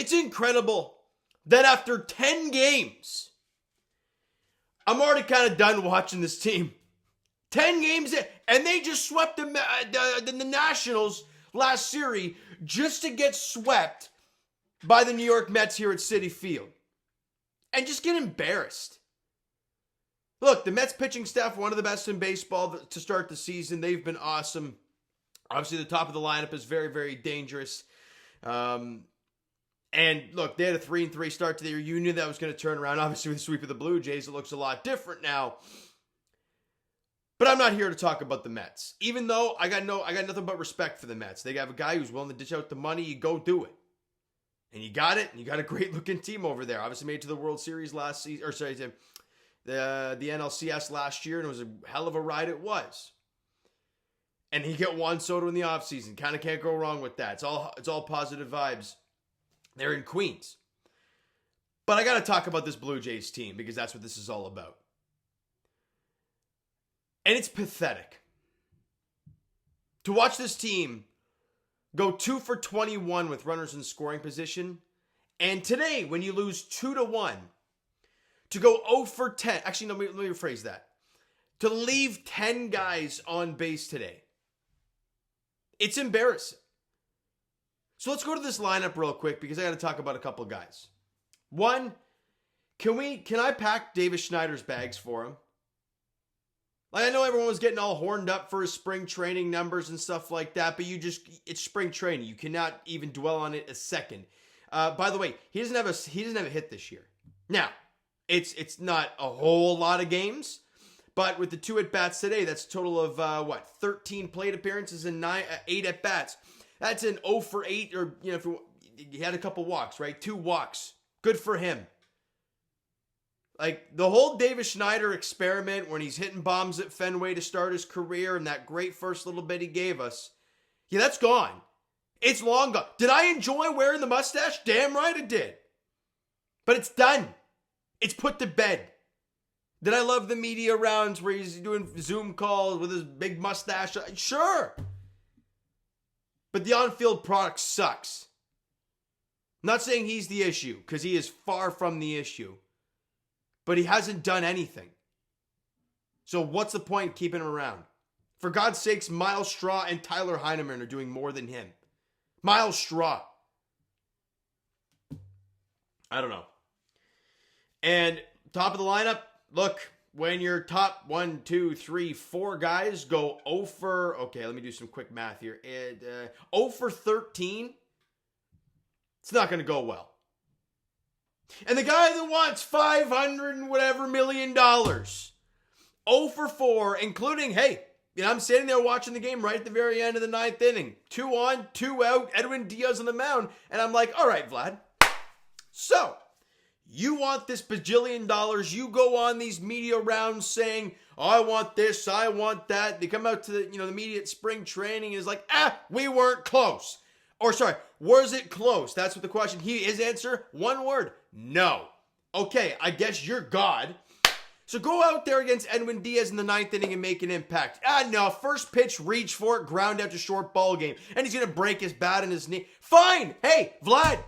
It's incredible that after 10 games, I'm already kind of done watching this team. 10 games in, and they just swept the Nationals last series just to get swept by the New York Mets here at Citi Field. And just get embarrassed. Look, the Mets pitching staff, one of the best in baseball to start the season. They've been awesome. Obviously, the top of the lineup is very, very dangerous. And look, they had a 3-3 start to the year. You knew that was going to turn around. Obviously, with the sweep of the Blue Jays, it looks a lot different now. But I'm not here to talk about the Mets. Even though I got nothing but respect for the Mets. They have a guy who's willing to dish out the money. You go do it. And you got it. And you got a great looking team over there. Obviously made it to the World Series last season. Or sorry, the NLCS last year. And it was a hell of a ride it was. And he got Juan Soto in the offseason. Kind of can't go wrong with that. It's all positive vibes. They're in Queens. But I got to talk about this Blue Jays team because that's what this is all about. And it's pathetic. To watch this team go 2 for 21 with runners in scoring position. And today, when you lose 2-1, to go 0 for 10. Actually, no, let me rephrase that. To leave 10 guys on base today. It's embarrassing. So let's go to this lineup real quick because I got to talk about a couple guys. One, can I pack Davis Schneider's bags for him? Like, I know everyone was getting all horned up for his spring training numbers and stuff like that, but it's spring training. You cannot even dwell on it a second. By the way, he doesn't have a hit this year. Now, it's not a whole lot of games, but with the 2 at-bats today, that's a total of, 13 plate appearances and 8 at-bats. That's an 0 for 8, or, if he had a couple walks, right? 2 walks. Good for him. Like, the whole Davis Schneider experiment when he's hitting bombs at Fenway to start his career and that great first little bit he gave us, yeah, that's gone. It's long gone. Did I enjoy wearing the mustache? Damn right I did. But it's done. It's put to bed. Did I love the media rounds where he's doing Zoom calls with his big mustache? Sure. But the on-field product sucks. I'm not saying he's the issue, because he is far from the issue. But he hasn't done anything. So what's the point keeping him around? For God's sakes, Miles Straw and Tyler Heineman are doing more than him. Miles Straw. I don't know. And top of the lineup, look, when your top 1, 2, 3, 4 guys go 0 for, okay, let me do some quick math here. 0 for 13, it's not going to go well. And the guy that wants $500 and whatever million, 0 for 4, including, hey, I'm standing there watching the game right at the very end of the 9th inning. 2 on, 2 out, Edwin Diaz on the mound. And I'm like, all right, Vlad. So, you want this bajillion dollars. You go on these media rounds saying, oh, I want this, I want that. They come out to the media at spring training and is like, we weren't close. Or sorry, was it close? That's what the question. His answer, one word, no. Okay, I guess you're God. So go out there against Edwin Diaz in the 9th inning and make an impact. No, first pitch, reach for it, ground out to short, ball game. And he's going to break his bat and his knee. Fine. Hey, Vlad,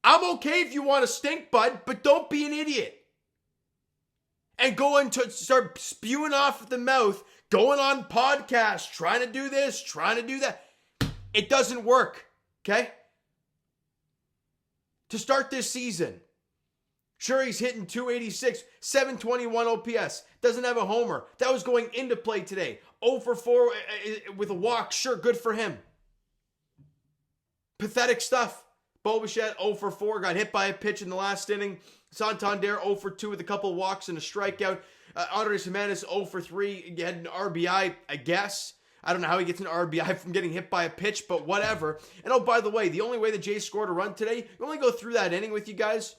I'm okay if you want to stink, bud, but don't be an idiot. And go into start spewing off at the mouth, going on podcasts, trying to do this, trying to do that. It doesn't work, okay? To start this season, sure, he's hitting 286, 721 OPS, doesn't have a homer. That was going into play today. 0 for 4 with a walk, sure, good for him. Pathetic stuff. Bo Bichette, 0 for 4, got hit by a pitch in the last inning. Santander, 0 for 2 with a couple walks and a strikeout. Andres Jimenez, 0 for 3, he had an RBI, I guess. I don't know how he gets an RBI from getting hit by a pitch, but whatever. And oh, by the way, the only way the Jays scored a run today, we only go through that inning with you guys,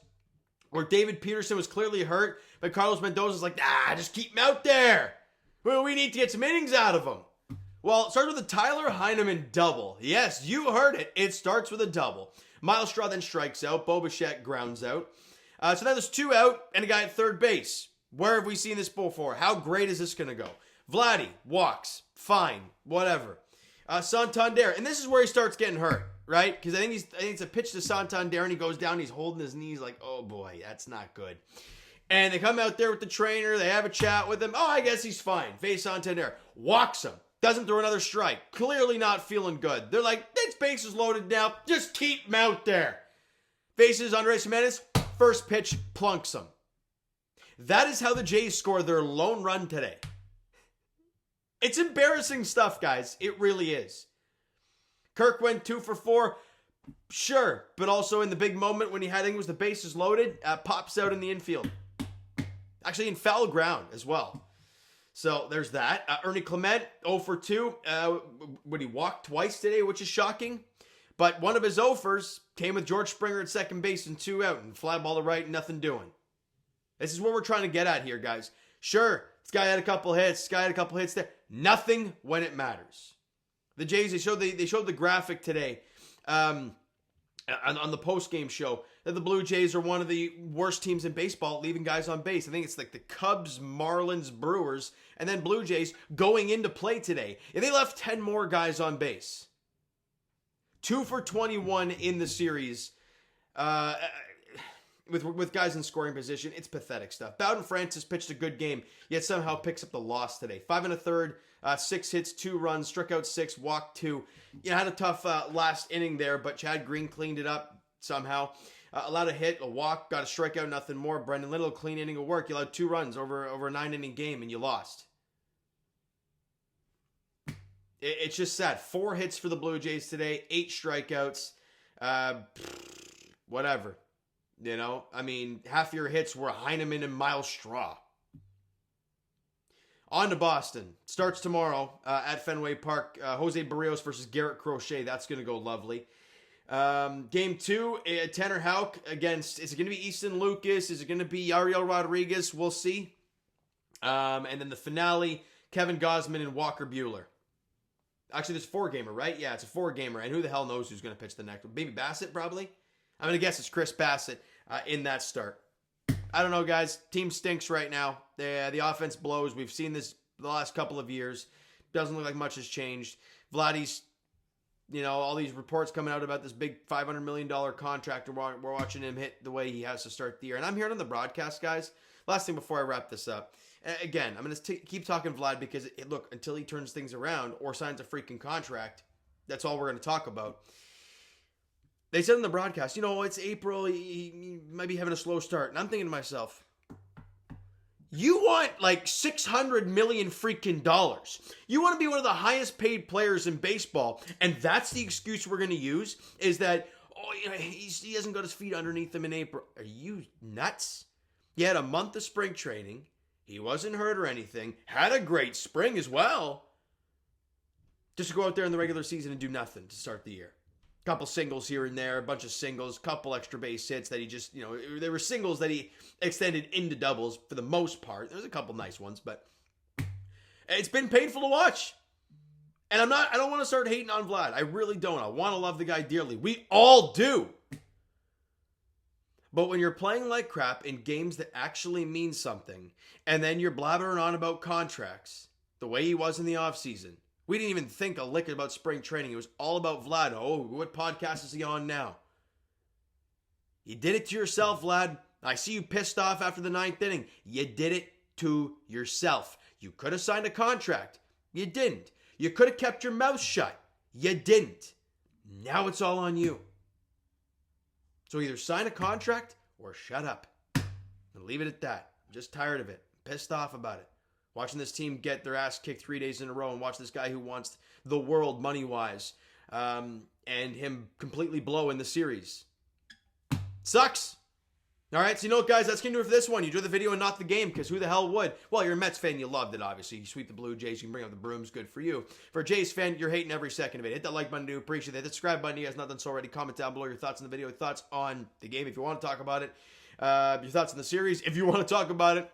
where David Peterson was clearly hurt, but Carlos Mendoza's like, just keep him out there. Well, we need to get some innings out of him. Well, it starts with a Tyler Heineman double. Yes, you heard it. It starts with a double. Miles Straw then strikes out. Bo Bichette grounds out. So now there's 2 out and a guy at third base. Where have we seen this before? How great is this going to go? Vladdy walks. Fine. Whatever. Santander, and this is where he starts getting hurt, right? Because I think it's a pitch to Santander, and he goes down, he's holding his knees like, oh boy, that's not good. And they come out there with the trainer, they have a chat with him. Oh, I guess he's fine. Face Santander, walks him, doesn't throw another strike, clearly not feeling good. They're like, it's bases loaded now, just keep him out there. Faces Andres Jimenez, first pitch, plunks him. That is how the Jays score their lone run today. It's embarrassing stuff, guys. It really is. Kirk went 2 for 4. Sure. But also in the big moment when he had, I think it was the bases loaded, pops out in the infield. Actually in foul ground as well. So there's that. Ernie Clement, 0 for 2. He walked twice today, which is shocking. But one of his 0-fers came with George Springer at second base and 2 out. And fly ball to right, nothing doing. This is what we're trying to get at here, guys. Sure, this guy had a couple hits. This guy had a couple hits there. Nothing when it matters. The Jays, they showed the graphic today on the post-game show that the Blue Jays are one of the worst teams in baseball at leaving guys on base. I think it's like the Cubs, Marlins, Brewers, and then Blue Jays going into play today. And they left 10 more guys on base. 2 for 21 in the series. With guys in scoring position, it's pathetic stuff. Bowden Francis pitched a good game, yet somehow picks up the loss today. 5 1/3, 6 hits, 2 runs, struck out 6, walked 2. Had a tough last inning there, but Chad Green cleaned it up somehow. Allowed a hit, a walk, got a strikeout, nothing more. Brendan Little, clean inning of work. You allowed 2 runs over a 9-inning game, and you lost. It's just sad. 4 hits for the Blue Jays today, 8 strikeouts. Whatever. Half your hits were Heineman and Miles Straw. On to Boston. Starts tomorrow at Fenway Park. Jose Berrios versus Garrett Crochet. That's going to go lovely. Game 2, Tanner Houck against, is it going to be Easton Lucas? Is it going to be Ariel Rodriguez? We'll see. And then the finale, Kevin Gausman and Walker Buehler. Actually, there's a 4-gamer, right? Yeah, it's a 4-gamer. And who the hell knows who's going to pitch the next one? Maybe Bassett, probably? I'm going to guess it's Chris Bassett in that start. I don't know, guys. Team stinks right now. The offense blows. We've seen this the last couple of years. Doesn't look like much has changed. Vladdy's, all these reports coming out about this big $500 million contract. We're watching him hit the way he has to start the year. And I'm hearing on the broadcast, guys. Last thing before I wrap this up. Again, I'm going to keep talking Vlad because, look, until he turns things around or signs a freaking contract, that's all we're going to talk about. They said in the broadcast, it's April, he might be having a slow start. And I'm thinking to myself, you want like $600 million freaking dollars. You want to be one of the highest paid players in baseball. And that's the excuse we're going to use is that, he hasn't got his feet underneath him in April. Are you nuts? He had a month of spring training. He wasn't hurt or anything. Had a great spring as well. Just to go out there in the regular season and do nothing to start the year. Couple singles here and there, a bunch of singles, couple extra base hits that he just, there were singles that he extended into doubles for the most part. There's a couple nice ones, but it's been painful to watch. And I don't want to start hating on Vlad. I really don't. I want to love the guy dearly. We all do. But when you're playing like crap in games that actually mean something, and then you're blabbering on about contracts, the way he was in the offseason, we didn't even think a lick about spring training. It was all about Vlad. Oh, what podcast is he on now? You did it to yourself, Vlad. I see you pissed off after the 9th inning. You did it to yourself. You could have signed a contract. You didn't. You could have kept your mouth shut. You didn't. Now it's all on you. So either sign a contract or shut up. And leave it at that. I'm just tired of it. I'm pissed off about it. Watching this team get their ass kicked 3 days in a row and watch this guy who wants the world money-wise and him completely blow in the series. Sucks. All right, so guys, that's going to do it for this one. You enjoyed the video and not the game, because who the hell would? Well, you're a Mets fan, you loved it, obviously. You sweep the Blue Jays, you can bring up the brooms, good for you. For a Jays fan, you're hating every second of it. Hit that like button, do appreciate that. Hit the subscribe button, you guys not done so already. Comment down below your thoughts on the video, thoughts on the game if you want to talk about it. Your thoughts on the series if you want to talk about it.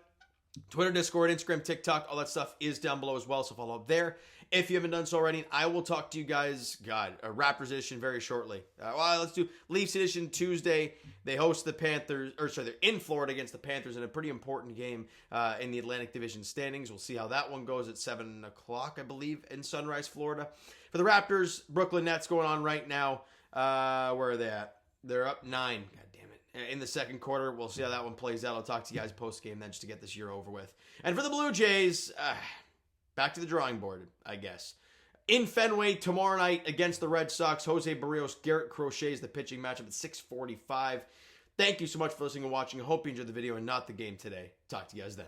Twitter, Discord, Instagram, TikTok, all that stuff is down below as well, so follow up there. If you haven't done so already, I will talk to you guys, a Raptors edition very shortly. Let's do Leafs edition Tuesday. They host the Panthers, they're in Florida against the Panthers in a pretty important game in the Atlantic Division standings. We'll see how that one goes at 7 o'clock, I believe, in Sunrise, Florida. For For the Raptors, Brooklyn Nets going on right now. Where are they at? They're up 9. God damn it. In the second quarter, we'll see how that one plays out. I'll talk to you guys post-game then just to get this year over with. And for the Blue Jays, back to the drawing board, I guess. In Fenway tomorrow night against the Red Sox, Jose Berrios, Garrett Crochet is the pitching matchup at 6:45. Thank you so much for listening and watching. I hope you enjoyed the video and not the game today. Talk to you guys then.